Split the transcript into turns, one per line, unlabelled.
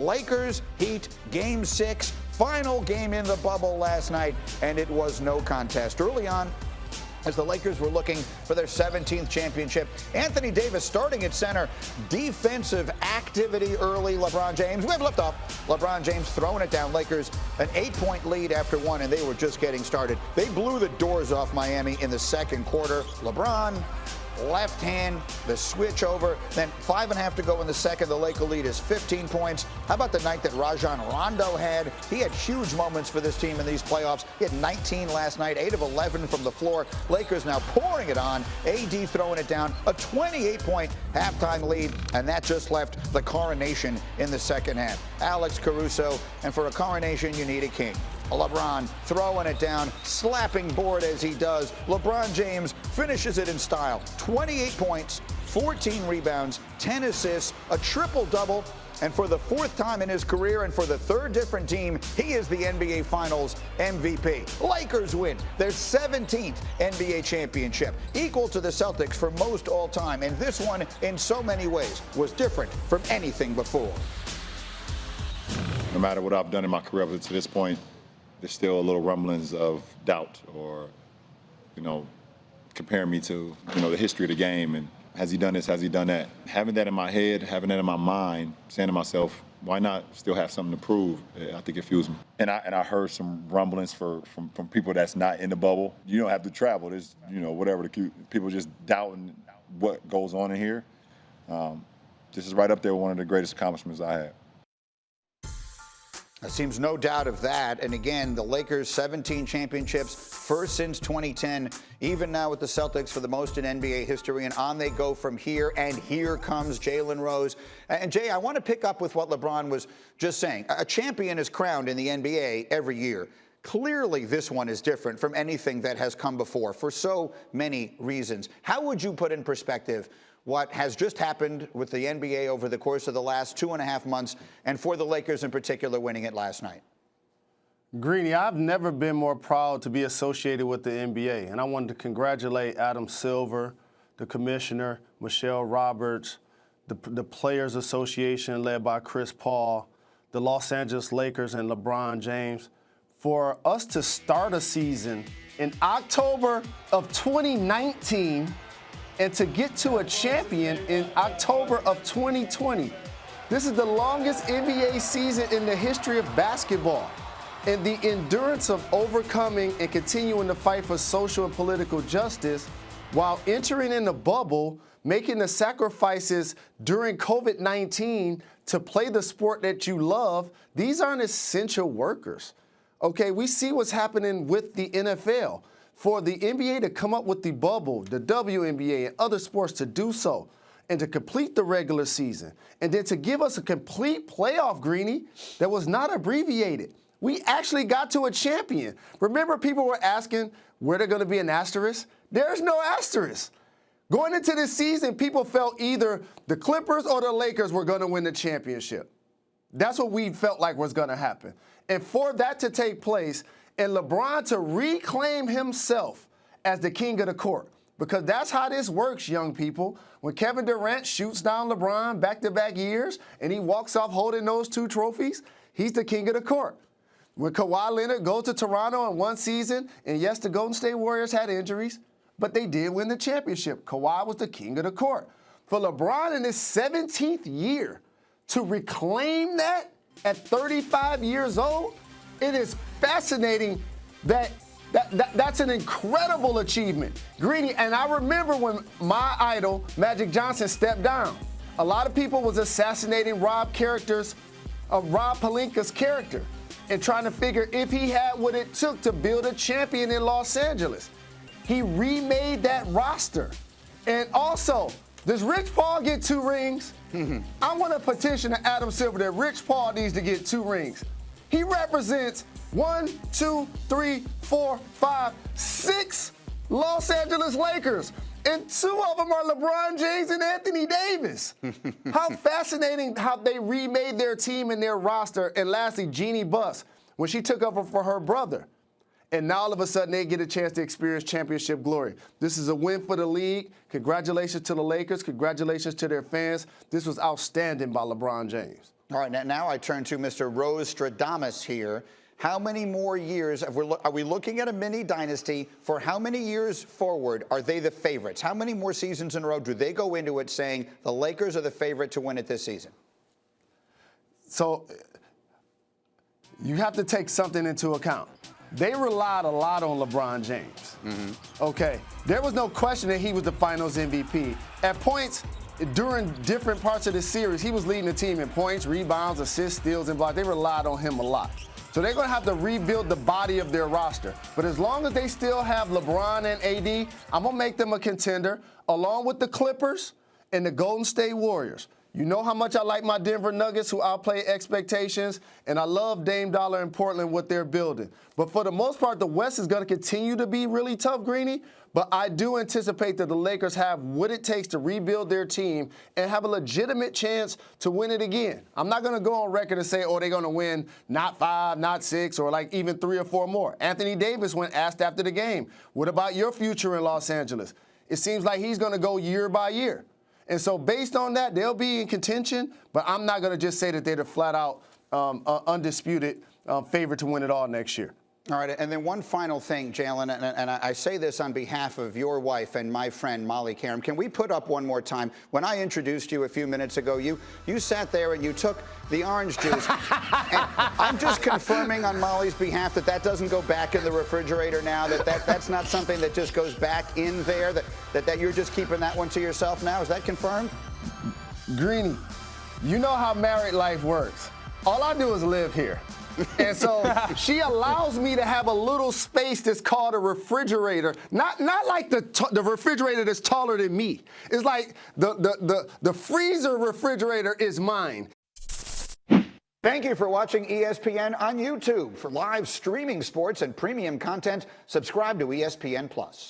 Lakers Heat Game 6, final game in the bubble last night, and it was no contest. Early on, as the Lakers were looking for their 17th championship, Anthony Davis starting at center. Defensive activity early. LeBron James, we have liftoff. LeBron James throwing it down. Lakers an 8-point lead after one, and they were just getting started. They blew the doors off Miami in the second quarter. LeBron, left hand, the switch over, then 5.5 to go in the second. The Laker lead is 15 points. How about the night that Rajon Rondo had? He had huge moments for this team in these playoffs. He had 19 last night, 8 of 11 from the floor. Lakers now pouring it on. AD throwing it down, a 28-point halftime lead, and that just left the coronation in the second half. Alex Caruso, and for a coronation, you need a king. LeBron throwing it down, slapping board as he does. LeBron James finishes it in style. 28 points, 14 rebounds, 10 assists, a triple-double. And for the fourth time in his career and for the third different team, he is the NBA Finals MVP. Lakers win their 17th NBA championship, equal to the Celtics for most all time. And this one, in so many ways, was different from anything before.
No matter what I've done in my career up to this point, there's still a little rumblings of doubt or, comparing me to, the history of the game and has he done this, has he done that? Having that in my head, having that in my mind, saying to myself, why not still have something to prove? I think it fuels me. And I heard some rumblings from people that's not in the bubble. You don't have to travel. There's, whatever, people just doubting what goes on in here. This is right up there with one of the greatest accomplishments I had.
There seems no doubt of that. And again, the Lakers 17 championships, first since 2010, even now with the Celtics for the most in NBA history. And on they go from here. And here comes Jalen Rose. And Jay, I want to pick up with what LeBron was just saying. A champion is crowned in the NBA every year. Clearly, this one is different from anything that has come before for so many reasons. How would you put in perspective what has just happened with the NBA over the course of the last 2.5 months, and for the Lakers in particular winning it last night?
Greeny, I've never been more proud to be associated with the NBA, and I wanted to congratulate Adam Silver, the commissioner, Michelle Roberts, the Players Association led by Chris Paul, the Los Angeles Lakers and LeBron James, for us to start a season in October of 2019 and to get to a champion in October of 2020. This is the longest NBA season in the history of basketball. And the endurance of overcoming and continuing to fight for social and political justice while entering in the bubble, making the sacrifices during COVID-19 to play the sport that you love, these aren't essential workers. Okay, we see what's happening with the NFL. For the NBA to come up with the bubble, the WNBA and other sports to do so, and to complete the regular season, and then to give us a complete playoff, Greeny, that was not abbreviated. We actually got to a champion. Remember, people were asking, were there going to be an asterisk? There's no asterisk. Going into this season, people felt either the Clippers or the Lakers were going to win the championship. That's what we felt like was going to happen. And for that to take place, and LeBron to reclaim himself as the king of the court. Because that's how this works, young people. When Kevin Durant shoots down LeBron back-to-back years and he walks off holding those 2 trophies, he's the king of the court. When Kawhi Leonard goes to Toronto in one season, and yes, the Golden State Warriors had injuries, but they did win the championship. Kawhi was the king of the court. For LeBron in his 17th year to reclaim that at 35 years old, it is fascinating that's an incredible achievement. Greeny, and I remember when my idol, Magic Johnson, stepped down. A lot of people was assassinating Rob Pelinka's character and trying to figure if he had what it took to build a champion in Los Angeles. He remade that roster. And also, does Rich Paul get 2 rings? I want to petition to Adam Silver that Rich Paul needs to get 2 rings. He represents 1, 2, 3, 4, 5, 6 Los Angeles Lakers. And 2 of them are LeBron James and Anthony Davis. How fascinating how they remade their team and their roster. And lastly, Jeannie Buss, when she took over for her brother. And now all of a sudden they get a chance to experience championship glory. This is a win for the league. Congratulations to the Lakers. Congratulations to their fans. This was outstanding by LeBron James.
All right, now I turn to Mr. Rose Stradamus here. How many more years, are we looking at a mini dynasty? For how many years forward are they the favorites? How many more seasons in a row do they go into it saying the Lakers are the favorite to win it this season?
So you have to take something into account. They relied a lot on LeBron James. Okay, there was no question that he was the Finals MVP. At points during different parts of the series, he was leading the team in points, rebounds, assists, steals, and blocks. They relied on him a lot. So they're going to have to rebuild the body of their roster. But as long as they still have LeBron and AD, I'm going to make them a contender, along with the Clippers and the Golden State Warriors. You know how much I like my Denver Nuggets, who outplay expectations, and I love Dame Dollar in Portland, what they're building. But for the most part, the West is going to continue to be really tough, Greeny. But I do anticipate that the Lakers have what it takes to rebuild their team and have a legitimate chance to win it again. I'm not going to go on record and say, oh, they're going to win not 5, not 6, or like even 3 or 4 more. Anthony Davis, when asked after the game, what about your future in Los Angeles? It seems like he's going to go year by year. And so based on that, they'll be in contention, but I'm not going to just say that they're the flat-out undisputed favorite to win it all next year.
All right, and then one final thing, Jalen, and I say this on behalf of your wife and my friend Molly Karam. Can we put up one more time? When I introduced you a few minutes ago, you sat there and you took the orange juice. And I'm just confirming on Molly's behalf that doesn't go back in the refrigerator now, that's not something that just goes back in there, that you're just keeping that one to yourself now. Is that confirmed?
Greeny, you know how married life works. All I do is live here. And so she allows me to have a little space that's called a refrigerator. Not like the refrigerator that's taller than me. It's like the freezer refrigerator is mine.
Thank you for watching ESPN on YouTube. For live streaming sports and premium content, subscribe to ESPN+.